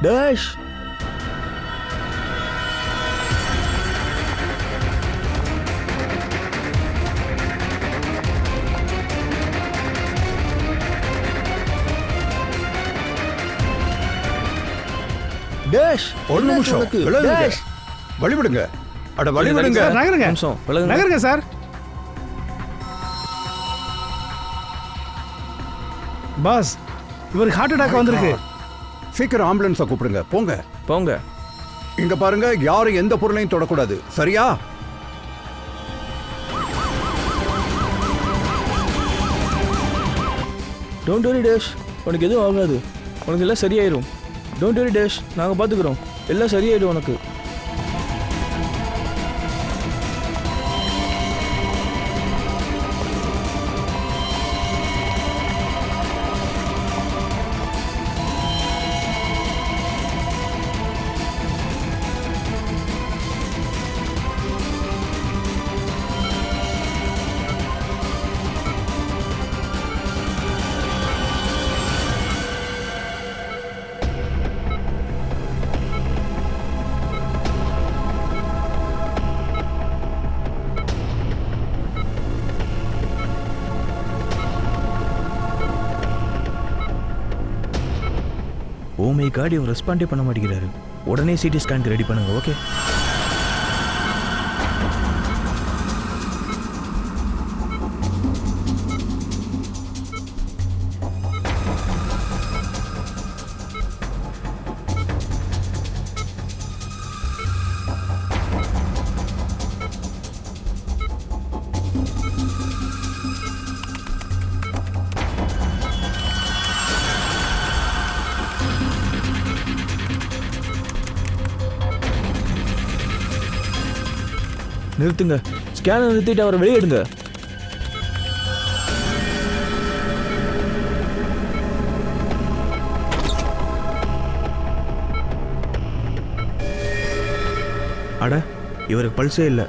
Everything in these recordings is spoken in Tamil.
டேஷ் டேஷ் ஒரு நிமிஷம் டேஷ் வழிவிடுங்க. அட வழிவிடுங்க. நகருங்க நகருங்க சார். பாஸ், இவருக்கு ஹார்ட் அட்டாக் வந்திருக்கு. சீக்கிரம் ஆம்புலன்ஸை கூப்பிடுங்க. போங்க போங்க. இங்க பாருங்க, யாரும் எந்த பொருளையும் தொடக்கூடாது, சரியா? டோன்ட் வரி டேஷ், உனக்கு எதுவும் ஆகாது. உனக்கு எல்லாம் சரியாயிரும். டோன்ட் வரி டேஷ், நாங்கள் பார்த்துக்குறோம். எல்லாம் சரியாயிடும் உனக்கு. ஓ மை காட், இவர் ரெஸ்பாண்டே பண்ண மாட்டேங்கிறாரு. உடனே சிடி ஸ்கேனுக்கு ரெடி பண்ணுங்க. ஓகே. நிறுத்துங்க. ஸ்கேனை நிறுத்திட்டு அவரை வெளியேடுங்க. அட, இவருக்கு பல்ஸே இல்லை.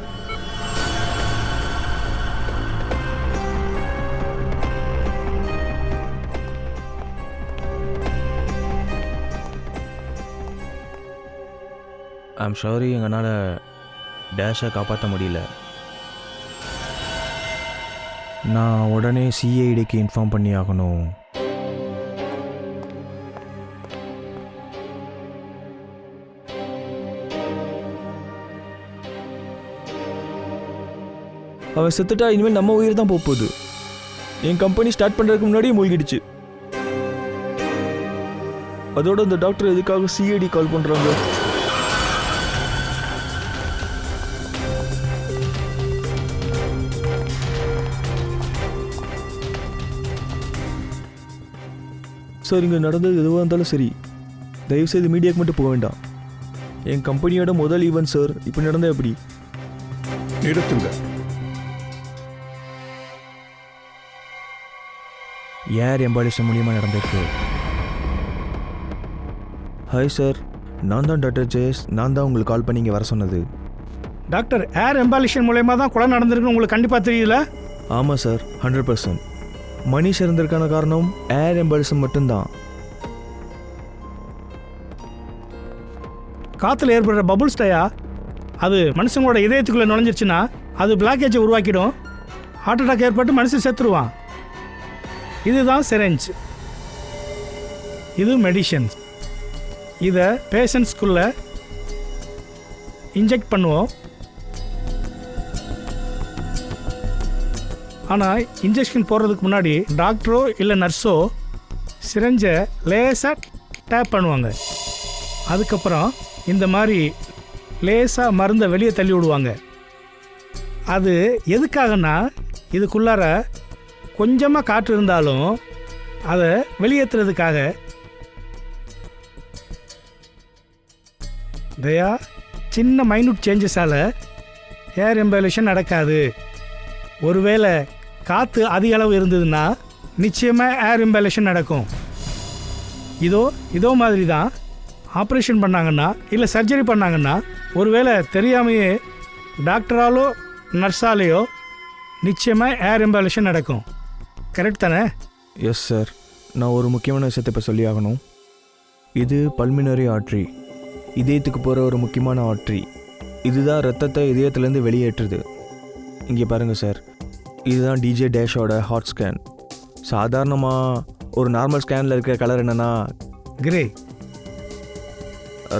ஐம் சாரி, எங்களால் டேஷை காப்பாற்ற முடியல. நான் உடனே சிஐடிக்கு இன்ஃபார்ம் பண்ணி ஆகணும். அவன் செத்துட்டா இனிமேல் நம்ம உயிர் தான் போகுது. என் கம்பெனி ஸ்டார்ட் பண்ணுறதுக்கு முன்னாடியே மூழ்கிடுச்சு. அதோட இந்த டாக்டர் எதுக்காக சிஐடி கால் பண்ணுறாங்க? சார், இங்கே நடந்தது எதுவாக இருந்தாலும் சரி, தயவுசெய்து மீடியாவுக்கு மட்டும் போக வேண்டாம். என் கம்பெனியோட முதல் ஈவென்ட் சார். இப்படி நடந்தால் எப்படி? நிறுத்துங்க. ஏர் எம்பாலிசம் மூலியமாக நடந்திருக்கு. ஹாய் சார், நான் தான் டாக்டர் ஜெயஸ். நான் தான் உங்களுக்கு கால் பண்ணி இங்கே வர சொன்னது. டாக்டர், ஏர் எம்பாலிஷன் மூலயமா தான் கொலை நடந்திருக்குன்னு உங்களுக்கு கண்டிப்பாக தெரியல? ஆமாம் சார், 100%. மனிஷ் இறந்திருக்கான காரணம் ஏர் எம்பாலிசம் மட்டும்தான். காற்றுல ஏற்படுற பபுள்ஸ் டயா அது மனுஷங்களோட இதயத்துக்குள்ளே நுழைஞ்சிருச்சுன்னா அது பிளாக்கேஜை உருவாக்கிடும். ஹார்ட் அட்டாக் ஏற்பட்டு மனுஷன் செத்துருவான். இதுதான் சிரஞ்ச். இது மெடிசன்ஸ். இதை பேஷண்ட்ஸ்குள்ளே இன்ஜெக்ட் பண்ணுவோம். ஆனால் இன்ஜெக்ஷன் போடுறதுக்கு முன்னாடி டாக்டரோ இல்லை நர்ஸோ சிரஞ்சை லேசாக டேப் பண்ணுவாங்க. அதுக்கப்புறம் இந்த மாதிரி லேசாக மருந்தை வெளியே தள்ளி விடுவாங்க. அது எதுக்காகனா, இதுக்குள்ளார கொஞ்சமாக காற்று இருந்தாலும் அதை வெளியேற்றுறதுக்காக. தயா, சின்ன மைனூட் சேஞ்சஸால் ஏர் எம்பாலிஷன் நடக்காது. ஒருவேளை காற்று அதிக அளவு இருந்ததுன்னா நிச்சயமாக ஏர் எம்பாலிஷன் நடக்கும். இதோ மாதிரி தான் ஆப்ரேஷன் பண்ணாங்கன்னா இல்லை சர்ஜரி பண்ணாங்கன்னா ஒருவேளை தெரியாமையே டாக்டராலோ நர்ஸாலேயோ நிச்சயமாக ஏர் எம்பாலிஷன் நடக்கும். கரெக்ட் தானே? Yes sir. நான் ஒரு முக்கியமான விஷயத்தை இப்போ சொல்லி ஆகணும். இது பல்மினரி ஆர்ட்ரி, இதயத்துக்கு போகிற ஒரு முக்கியமான ஆர்ட்ரி. இதுதான் ரத்தத்தை இதயத்துலேருந்து வெளியேற்றுது. இங்கே பாருங்கள் சார், இதுதான் டிஜே டேஷோட ஹார்ட் ஸ்கேன். சாதாரணமாக ஒரு நார்மல் ஸ்கேனில் இருக்கிற கலர் என்னென்னா கிரே.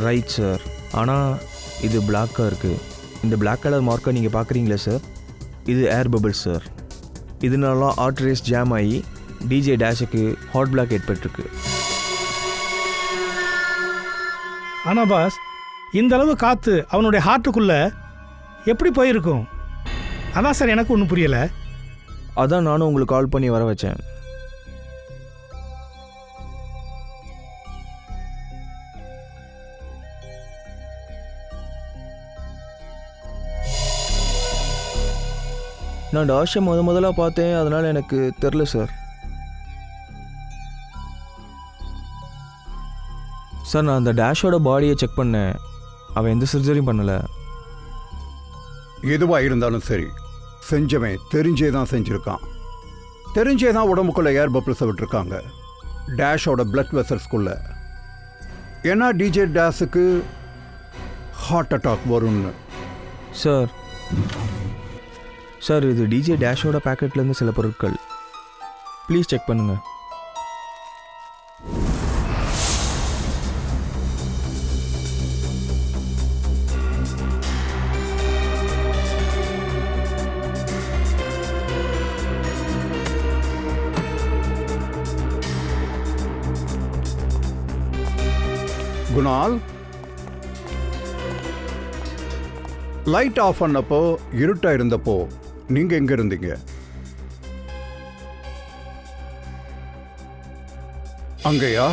ரைட் சார், ஆனால் இது பிளாக்காக இருக்குது. இந்த பிளாக் கலர் மார்க்கை நீங்கள் பார்க்குறீங்களா சார், இது ஏர் பபிள்ஸ் சார். இதனால ஆர்ட்ரேஸ் ஜாம் ஆகி டிஜே டேஷுக்கு ஹார்ட் பிளாக் ஏற்பட்டிருக்கு. ஆனால் பாஸ், இந்த அளவு காற்று அவனுடைய ஹார்ட்டுக்குள்ளே எப்படி போயிருக்கும்? அதான் சார் எனக்கு ஒன்றும் புரியலை. அதான் நானும் உங்களுக்கு கால் பண்ணி வர வச்சேன். நான் டாஷை முதல்ல பார்த்தேன், அதனால் எனக்கு தெரில சார். சார், நான் அந்த டேஷோட பாடியை செக் பண்ணேன், அவன் எந்த சர்ஜரியும் பண்ணலை. எதுவா இருந்தாலும் சரி, செஞ்சவன் தெரிஞ்சே தான் செஞ்சிருக்கான். தெரிஞ்சே தான் உடம்புக்குள்ள ஏர் பபிள்ஸை விட்டுருக்காங்க டேஷோட பிளட் வெசல்ஸ்குள்ள. ஏன்னா டிஜே டேஷுக்கு ஹார்ட் அட்டாக் வரும்னு. சார் சார், இது டிஜே டேஷோட பேக்கெட்லேருந்து சில பொருட்கள், ப்ளீஸ் செக் பண்ணுங்கள். குணால், லைட் ஆஃப் பண்ணப்போ இருட்டா இருந்தப்போ நீங்க எங்க இருந்தீங்க? அங்கயா?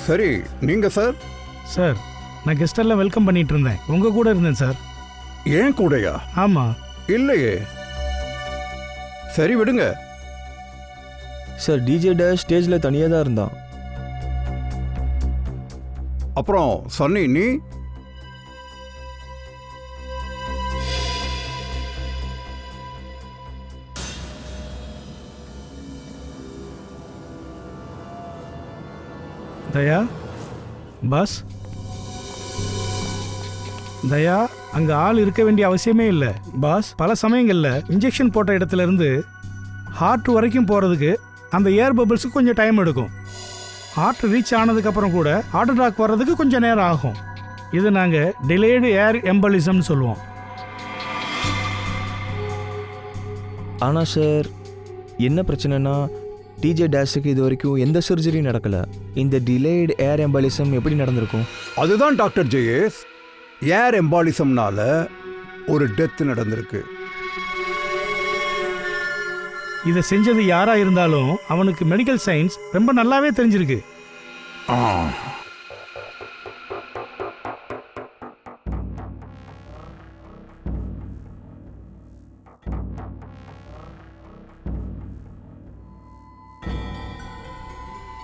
சரி, நீங்க சார்? சார், நான் கெஸ்டெல்லாம் வெல்கம் பண்ணிட்டு இருந்தேன், உங்கள் கூட இருந்தேன் சார். ஏன் கூடயா? ஆமாம். இல்லையே. சரி, விடுங்க. சார், டிஜே டேஷ் ஸ்டேஜில் தனியாக தான் இருந்தான். அப்புறம் சன்னி, நீ? தயா, பாஸ், தயா, அங்கே ஆள் இருக்க வேண்டிய அவசியமே இல்லை பாஸ். பல சமயங்களில் இன்ஜெக்ஷன் போட்ட இடத்துல இருந்து ஹார்ட் வரைக்கும் போகிறதுக்கு அந்த ஏர் பபிள்ஸுக்கு கொஞ்சம் டைம் எடுக்கும். ஹார்ட் ரீச் ஆனதுக்கப்புறம் கூட ஹார்ட் அட்டாக் வர்றதுக்கு கொஞ்சம் நேரம் ஆகும். இது நாங்கள் டிலேடு ஏர் எம்பலிசம்னு சொல்லுவோம். ஆனால் சார், என்ன பிரச்சனைனா டிஜே டேஷுக்கு இது வரைக்கும் எந்த சர்ஜரியும் நடக்கலை. இந்த டிலேடு ஏர் எம்பாலிசம் எப்படி நடந்திருக்கும்? அதுதான் டாக்டர் ஜெயேஷ், ஏர் எம்பாலிசம்னால ஒரு டெத் நடந்திருக்கு. இதை செஞ்சது யாராக இருந்தாலும் அவனுக்கு மெடிக்கல் சயின்ஸ் ரொம்ப நல்லாவே தெரிஞ்சிருக்கு.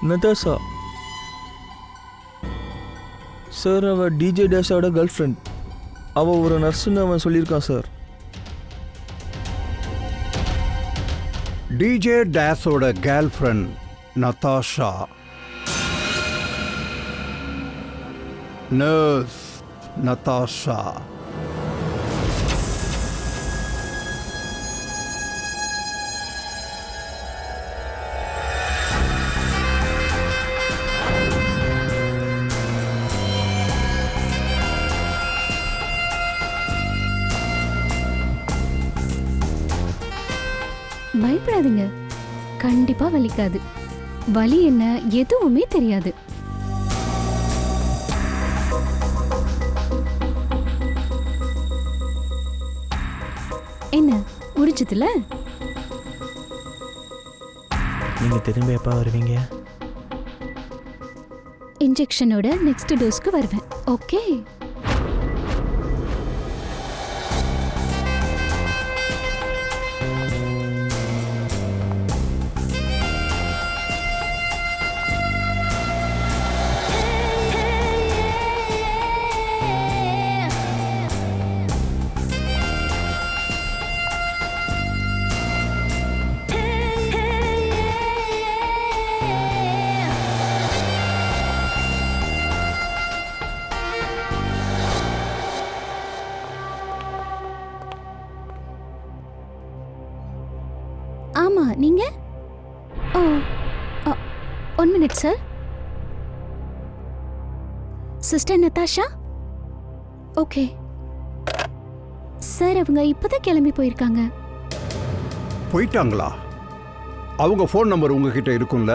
நதாஷா சார், அவள் டிஜே டேஷோட கேர்ள் ஃப்ரெண்ட். அவள் ஒரு நர்ஸுன்னு அவன் சொல்லியிருக்கான் சார். டிஜே டேஷோட girlfriend Natasha, nurse Natasha. பயப்படாதீங்க, கண்டிப்பா வலிக்காது. வலி என்ன எதுவுமே தெரியாது. என்ன முடிச்சதுல? நீங்க திரும்ப எப்போ வருவீங்க? இன்ஜெக்ஷனோட நெக்ஸ்ட் டோஸ்க்கு வருவேன். ஓகே. ஆமா நீங்க? ஓ 1 minute sir. Sister Natasha? Okay sir, அவங்க இப்பதான் கிளம்பி போயிருக்காங்க. போயிட்டாங்களா? அவங்க ஃபோன் நம்பர் உங்ககிட்ட இருக்கும்ல?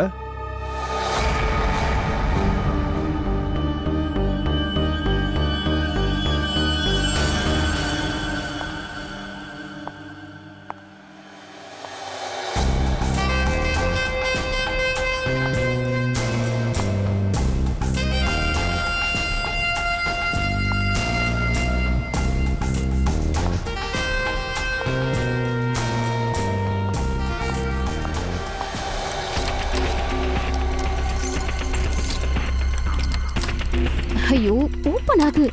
ஐயோ, ஓப்பன் ஆகு.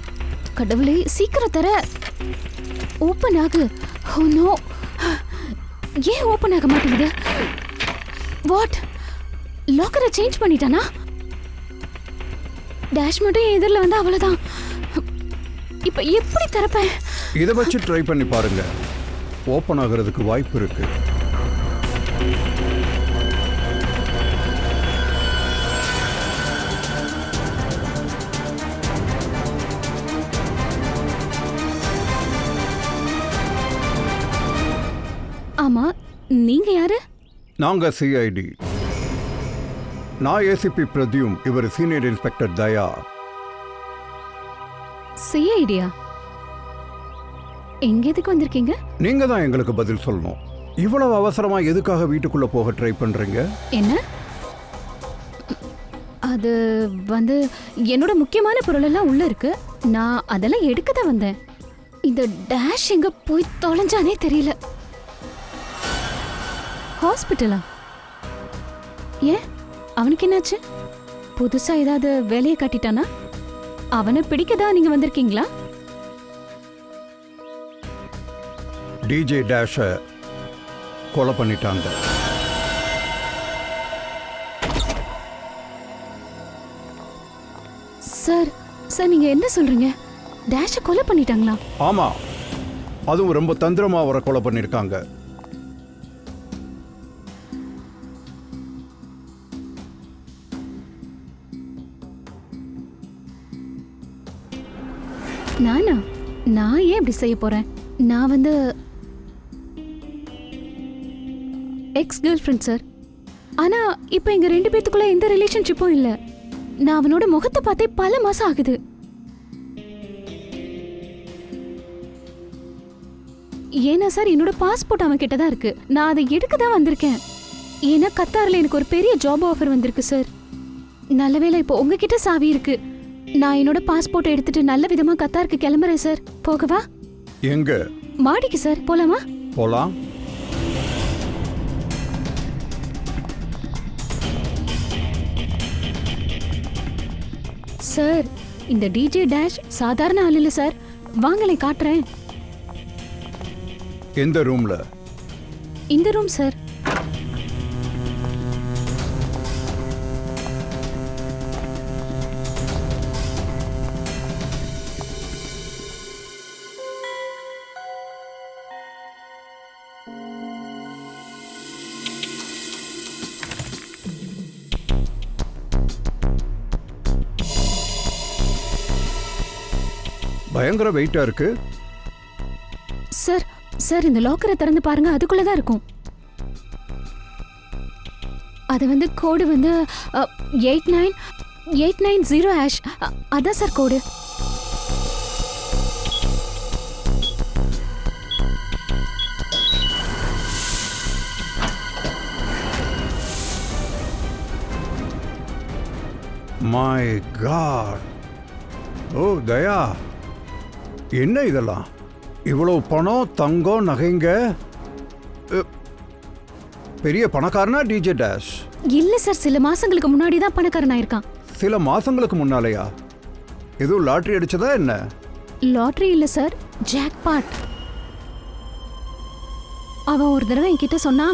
கடவுளே, சீக்கிரம் தர. ஓப்பன் ஆகு. ஓ நோ, ஏன் ஓப்பன் ஆக மாட்டேங்குது? வாட், லாக்கரை சேஞ்ச் பண்ணிட்டானா? டேஷ் மட்டும் என் எதிரில் வந்து அவ்வளோதான். இப்போ எப்படி திறப்பேன்? இதை வச்சு ட்ரை பண்ணி பாருங்க, ஓப்பன் ஆகிறதுக்கு வாய்ப்பு இருக்கு. ஆமா, நீங்க யாரு? நாங்க சிஐடி. நான் ஏசிபி பிரத்யும், இவர் சீனியர் இன்ஸ்பெக்டர் தயா. சிஐடியா? எங்க எதுக்கு வந்திருக்கீங்க? நீங்க தான் எங்களுக்கு பதில் சொல்லணும். இவ்வளவு அவசரமா எதுக்காக வீட்டுக்குள்ள போக ட்ரை பண்றீங்க? என்ன? அது வந்து என்னோட முக்கியமான பொருள் எல்லாம் உள்ள இருக்கு. நான் அதெல்லாம் எடுக்க தான் வந்தேன். இந்த டேஷ் எங்க போய் தொலைஞ்சானே தெரியல. ஹாஸ்பிட்டலா? ஏன், அவனுக்கு என்னாச்சு? புதுசா ஏதாவது வேலையை காட்டிட்டானா? அவனை பிடிக்கதான் நீங்க வந்திருக்கீங்களா? டிஜே டேஷ கொலை பண்ணிட்டாங்க. சார், சார் நீங்க என்ன சொல்றீங்க? டேஷ கொலை பண்ணிட்டாங்களா? ஆமா, அதுவும் ரொம்ப தந்திரமா அவரை கொலை பண்ணிருக்காங்க. நானா? நான் ஏன் இப்படி செய்ய போறேன்? நான் வந்து எக்ஸ் கேர்ள் ஃப்ரெண்ட் சார். ஆனா இப்போ எங்க 2 பேத்துக்குள்ள எந்த ரிலேஷன்ஷிப்பும் இல்ல. நான் அவனோட முகத்தை பார்த்தே பல மாசம் ஆகுது. ஏன்னா சார், என்னோட பாஸ்போர்ட் அவன் கிட்ட தான் இருக்கு. நான் அதை எடுக்க தான் வந்திருக்கேன். ஏன்னா கத்தாரில் எனக்கு ஒரு பெரிய ஜாப் ஆஃபர் வந்திருக்கு சார். நல்லவேளை இப்போ உங்ககிட்ட சாவி இருக்கு. நான் என்னோட பாஸ்போர்ட் எடுத்துட்டு நல்ல விதமா கத்தாருக்கு கிளம்புறேன் சார். போகவா? எங்க? மாடிக்கு சார். போலாமா? போலாம். சார், இந்த டிஜே டேஷ் சாதாரண ஆள் இல்ல சார். வாங்களே காட்டுறேன். எந்த ரூம்ல? இந்த ரூம் சார். பயங்கர வெயிட்டா இருக்கு. சார், சார் இந்த லாக்கரை திறந்து பாருங்க, அதுக்குள்ள தான் இருக்கும். அது வந்து கோடு வந்து 89890#. அதான் sir code. My god. Oh Daya, என்ன இதெல்லாம்? இவ்வளவு பணம், தங்கம், நகைங்க. பெரிய பணக்காரனா டிஜே டேஷ்? இல்ல சார், சில மாசங்களுக்கு முன்னாடி தான் பணக்காரன் ஆயிருக்கான். சில மாசங்களுக்கு முன்னாலயா? எதுவும் லாட்டரி அடிச்சதா என்ன? லாட்டரி இல்ல சார், ஜாக்பாட். அவன் ஒரு தடவை என்கிட்ட சொன்னா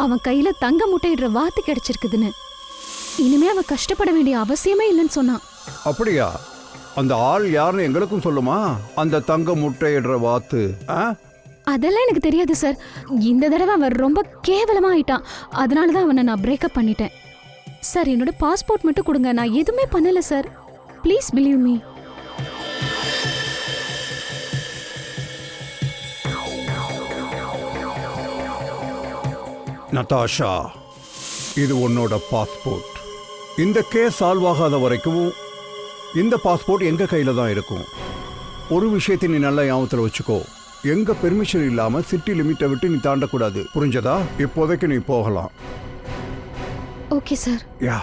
அவன் கையில தங்க முட்டையிடுற வாத்து கிடைச்சிருக்குதுன்னு. இனிமே அவன் கஷ்டப்பட வேண்டிய அவசியமே இல்லைன்னு சொன்னான். அப்படியா? அந்த ஆள் யாருன்னு எங்களுக்கும் சொல்லுமா? அந்த தங்க முட்டையிடுற வாத்து. அதெல்லாம் எனக்கு தெரியாது சார். இந்த தடவை அவன் ரொம்ப கேவலமா ஆயிட்டான். அதனால தான் அவனை நான் பிரேக்கப் பண்ணிட்டேன். சார் என்னோட பாஸ்போர்ட் மட்டும் கொடுங்க. நான் எதுவுமே பண்ணல sir. Please believe me. Natasha, இது உன்னோட பாஸ்போர்ட். இந்த கேஸ் சால்வ் ஆகாத வரைக்கும் இந்த பாஸ்போர்ட் எங்க கையில தான் இருக்கும். ஒரு விஷயத்தை நீ நல்லா ஞாபகத்தில் வச்சுக்கோ. எங்க பெர்மிஷன் இல்லாம சிட்டி லிமிட்டை விட்டு நீ தாண்டக்கூடாது. புரிஞ்சதா? இப்போதைக்கு நீ போகலாம். Okay sir. யா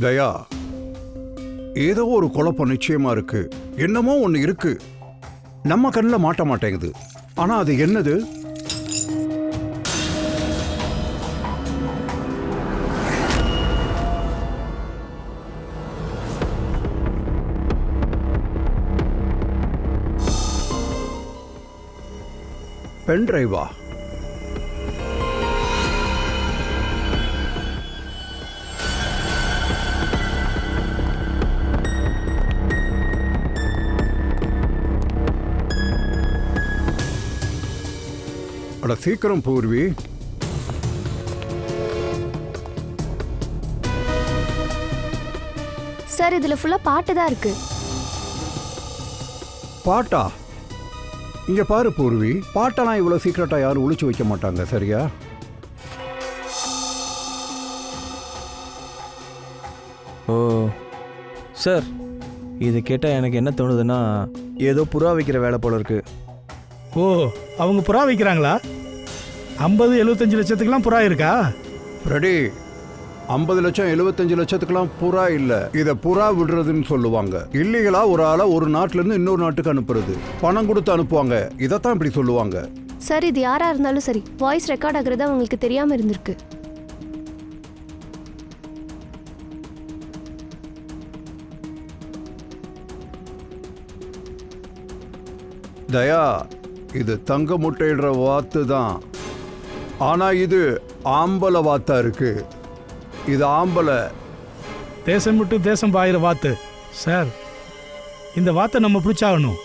தயா, ஏதோ ஒரு குழப்பம் நிச்சயமா இருக்கு. என்னமோ ஒன்று இருக்கு, நம்ம கண்ணில் மாட்ட மாட்டேங்குது. ஆனா அது என்னது? பென் டிரைவா? அட சீக்கிரம் பூர்வி. சார் இதுல ஃபுல்லா பாட்டு தான் இருக்கு. பாட்டா? இங்க பாரு பூர்வி, பாட்டெல்லாம் இவ்வளவு சீக்கிரட்டா யாரும் ஒளிச்சு வைக்க மாட்டாங்க, சரியா? ஓ சார், இது கேட்டால் எனக்கு என்ன தோணுதுன்னா, ஏதோ புறா வைக்கிற வேலை போல இருக்கு. ஓ, அவங்க புறா வைக்கிறாங்களா? 50-75 லட்சத்துக்குலாம் புறா இருக்கா? ரெடி, 50 லட்சம் 75 லட்சத்துக்கெல்லாம் புறா இல்ல. இத புறா விடுறதுன்னு சொல்லுவாங்க. இல்லீகலா ஒரு ஆளை ஒரு நாட்டுல இருந்து இன்னொரு நாட்டுக்கு அனுப்புறது. பணம் கொடுத்து அனுப்புவாங்க. இதைத்தான் இப்படி சொல்லுவாங்க. சார் இது யாரா இருந்தாலும் சரி, வாய்ஸ் ரெக்கார்ட் ஆகுறது அவங்களுக்கு தெரியாம இருந்திருக்கு. தயா, இது தங்க முட்டையிடுற வாத்து தான். ஆனா இது ஆம்பளை வாத்தா இருக்கு. இது ஆம்பளை. தேசம் விட்டு தேசம் பாயிற வாத்து. சார், இந்த வாத்தை நம்ம பிடிச்சாகணும்.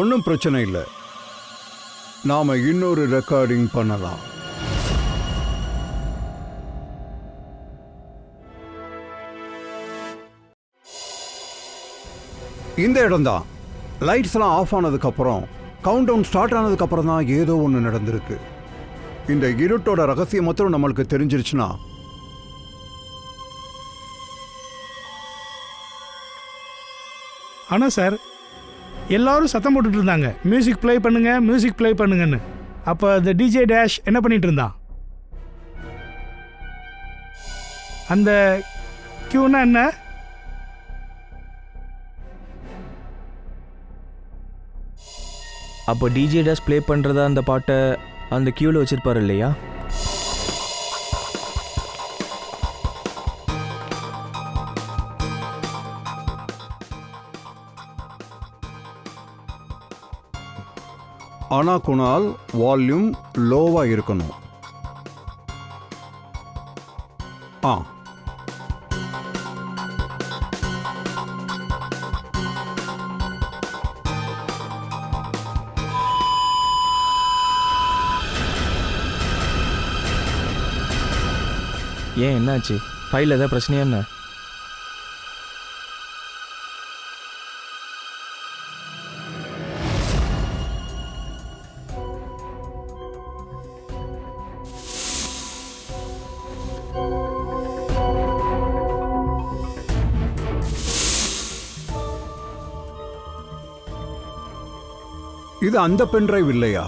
ஒன்றும் பிரச்சனை இல்லை. நாம இன்னொரு ரெக்கார்டிங் பண்ணலாம். இந்த இடம்தான். லைட்ஸ் எல்லாம் ஆஃப் ஆனதுக்கு அப்புறம், கவுண்ட் டவுன் ஸ்டார்ட் ஆனதுக்கு அப்புறம் தான் ஏதோ ஒன்று நடந்திருக்கு. இந்த இருட்டோட ரகசியம் மாத்திரம் நம்மளுக்கு தெரிஞ்சிருச்சுன்னா, ஆனா சார், எல்லாரும் சத்தம் போட்டுட்டு இருந்தாங்க, மியூசிக் ப்ளே பண்ணுங்க, மியூசிக் ப்ளே பண்ணுங்கன்னு. அப்போ இந்த டிஜே டேஷ் என்ன பண்ணிட்டு இருந்தான்? அந்த கியூனா என்ன? அப்போ டிஜே டேஷ் ப்ளே பண்ணுறதா அந்த பாட்டை அந்த கியூவில் வச்சுருப்பார் இல்லையா? ஆனா குணால், வால்யூம் லோவா இருக்கணும். ஆ, ஏன் என்னாச்சு? ஃபைல் ஏதாவது பிரச்சனையா என்ன? இது அந்த பென் டிரைவ் இல்லையா?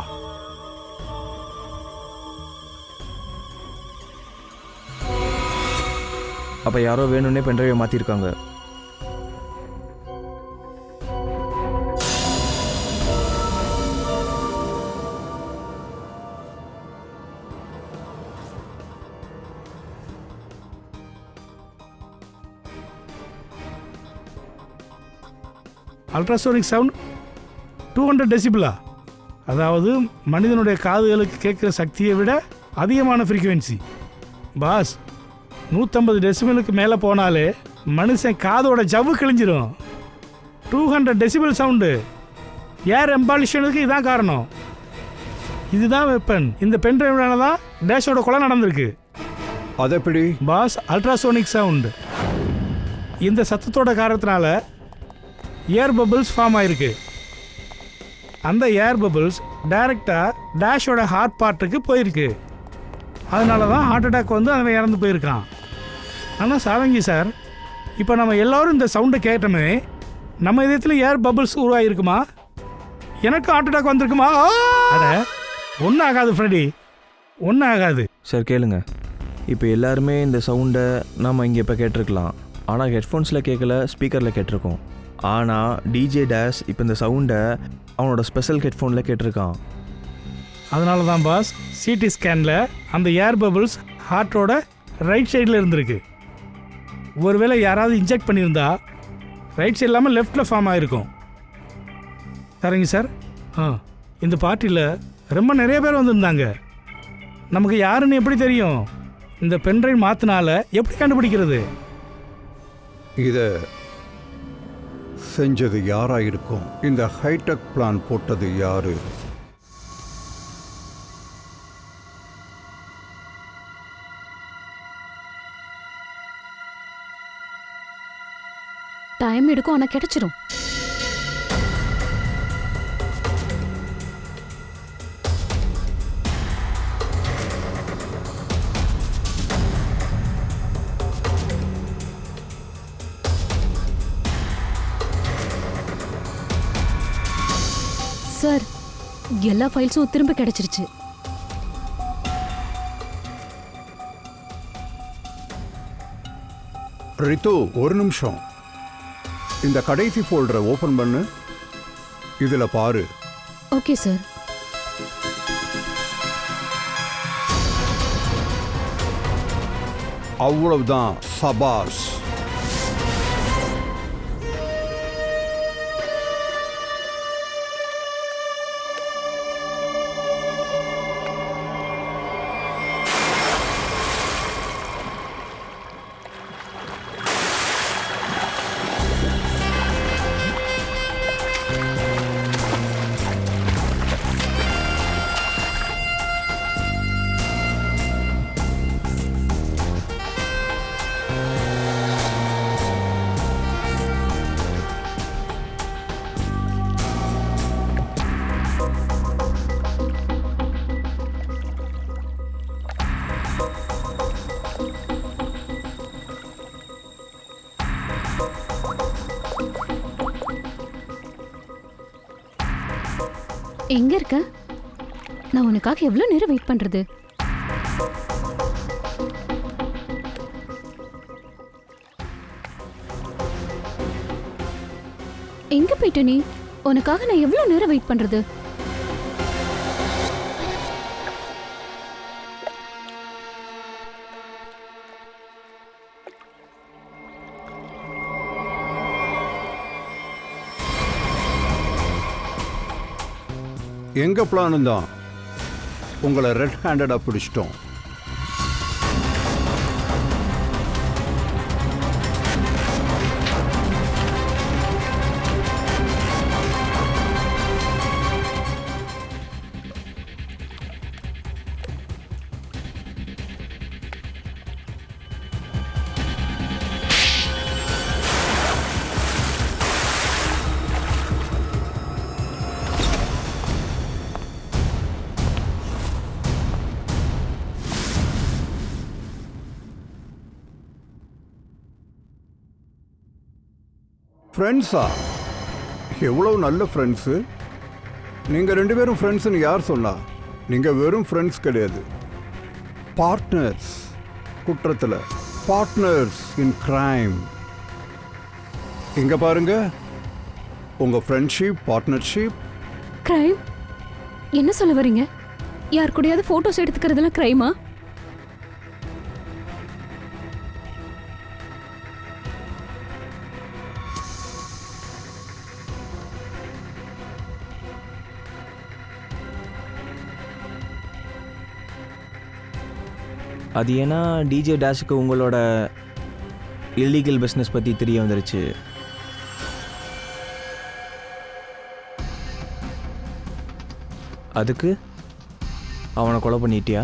அப்போ யாரோ வேணும்னே பென்ட்ரைவை மாற்றிருக்காங்க. Ultrasonic sound 200 டெசிபிளா? அதாவது மனிதனுடைய காதுகளுக்கு கேட்குற சக்தியை விட அதிகமான ஃப்ரீக்குவென்சி. பாஸ், 150 டெசிபிளுக்கு மேலே போனாலே மனுஷன் காதோட ஜவ்வு கிழிஞ்சிரும். 200 டெசிபிள் சவுண்டு. ஏர் எம்பாலிஷனுக்கு இதான் காரணம். இதுதான் வெப்பன். இந்த பென்ட்ரைவ்னால தான் டேஷோட கொலை நடந்திருக்கு. அது எப்படி? Boss, ultrasonic sound. இந்த சத்தத்தோட காரணத்தினால ஏர் பபிள்ஸ் ஃபார்ம் ஆயிருக்கு. அந்த ஏர் பபிள்ஸ் டைரெக்டாக டேஷோட ஹார்ட் பார்ட்டுக்கு போயிருக்கு. அதனால தான் ஹார்ட் அட்டாக் வந்து அவன் இறந்து போயிருக்கான். ஆனால் சாரங்கி சார், இப்போ நம்ம எல்லோரும் இந்த சவுண்டை கேட்டோமே, நம்ம இதயத்தில் ஏர் பபிள்ஸ் உருவாகிருக்குமா? எனக்கு ஹார்ட் அட்டாக் வந்திருக்குமா? அட ஒன்றும் ஆகாது ஃப்ரெடி, ஒன்றும் ஆகாது. சார் கேளுங்க, இப்போ எல்லாருமே இந்த சவுண்டை நம்ம இங்கே இப்போ கேட்டிருக்கலாம். ஆனால் ஹெட்ஃபோன்ஸில் கேட்கல, ஸ்பீக்கரில் கேட்டிருக்கோம். ஆனால் டிஜே டேஷ் இப்போ இந்த சவுண்டை அவனோட ஸ்பெஷல் ஹெட்ஃபோனில் கேட்டிருக்கான். அதனால தான் பாஸ், சிடி ஸ்கேனில் அந்த ஏர் பபிள்ஸ் ஹார்ட்டோட ரைட் சைடில் இருந்திருக்கு. ஒருவேளை யாராவது இன்ஜெக்ட் பண்ணியிருந்தா ரைட் சைடு இல்லாமல் லெஃப்டில் ஃபார்ம் ஆகிருக்கும். சரிங்க சார். இந்த பார்ட்டியில் ரொம்ப நிறைய பேர் வந்திருந்தாங்க. நமக்கு யாருன்னு எப்படி தெரியும்? இந்த பென்ட்ரைவ் மாற்றினால எப்படி கண்டுபிடிக்கிறது? இதை செஞ்சது யாரா இருக்கும்? இந்த ஹைடெக் பிளான் போட்டது யாரு? டைம் எடுக்கும், ஆனால் கிடைச்சிரும். சார், எல்லா ஃபைல்ஸும் திரும்ப கிடைச்சிருச்சு. ரித்து, ஒரு நிமிஷம். இந்த கடைசி ஃபோல்டரை ஓபன் பண்ணு. இதுல பாரு. Okay sir. அவ்வளவுதான். சபாஸ். எங்க இருக்க? நான் உனக்காக எவ்வளவு நேரம் வெயிட் பண்றது? எங்க போயிட்ட நீ? உனக்காக நான் எவ்வளவு நேரம் வெயிட் பண்றது? எங்க பிளானும் தான். உங்களை ரெட் ஹேண்டடா பிடிச்சிட்டோம். ஃப்ரெண்ட்ஸா? எவ்வளவு நல்ல ஃப்ரெண்ட்ஸு. நீங்கள் 2 பேரும் ஃப்ரெண்ட்ஸுன்னு யார் சொன்னா? நீங்கள் வெறும் ஃப்ரெண்ட்ஸ் கிடையாது, பார்ட்னர்ஸ். குற்றத்தில் பார்ட்னர்ஸ் இன் கிரைம். இங்கே பாருங்க, உங்கள் ஃப்ரெண்ட்ஷிப், பார்ட்னர்ஷிப். கிரைம்? என்ன சொல்ல வரீங்க? யார் கூடயாவது ஃபோட்டோஸ் எடுத்துக்கிறதுலாம் கிரைமா? அது ஏன்னா டிஜே டேஷுக்கு உங்களோட இல்லீகல் பிஸ்னஸ் பற்றி தெரிய வந்துருச்சு. அதுக்கு அவனை கொலை பண்ணிட்டியா?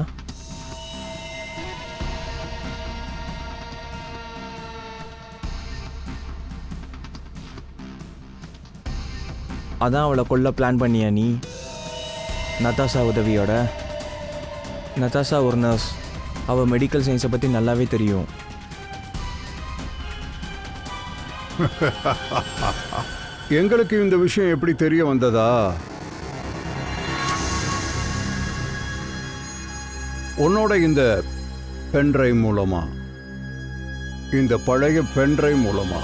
அதான் அவளை கொல்ல பிளான் பண்ணியா நீ? நதாஷா உதவியோட? நதாஷா ஒரு நர்ஸ். அவள் மெடிக்கல் சயின்ஸை பற்றி நல்லாவே தெரியும். எங்களுக்கு இந்த விஷயம் எப்படி தெரிய வந்ததா? உன்னோட இந்த பென்ட்ரைவ் மூலமா, இந்த பழைய பென்ட்ரைவ் மூலமா.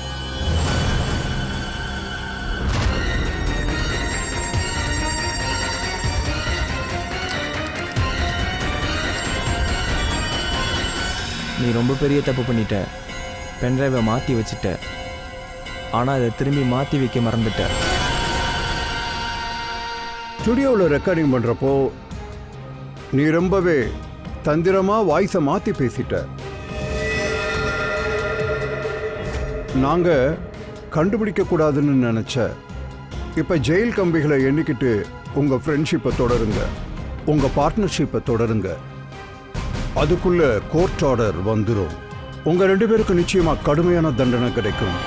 நீ ரொம்ப பெரிய தப்பு பண்ணிட்ட. பென்ட்ரைவை மாற்றி வச்சுட்ட. ஆனால் அதை திரும்பி மாற்றி வைக்க மறந்துட்ட. ஸ்டுடியோவில் ரெக்கார்டிங் பண்ணுறப்போ நீ ரொம்பவே தந்திரமாக வாய்ஸை மாற்றி பேசிட்ட. நாங்கள் கண்டுபிடிக்கக்கூடாதுன்னு நினச்ச. இப்போ ஜெயில் கம்பிகளை எண்ணிக்கிட்டு உங்கள் ஃப்ரெண்ட்ஷிப்பை தொடருங்க, உங்கள் பார்ட்னர்ஷிப்பை தொடருங்க. அதுக்குள்ள கோர்ட் ஆர்டர் வந்துடும். உங்கள் 2 பேருக்கு நிச்சயமாக கடுமையான தண்டனை கிடைக்கும்.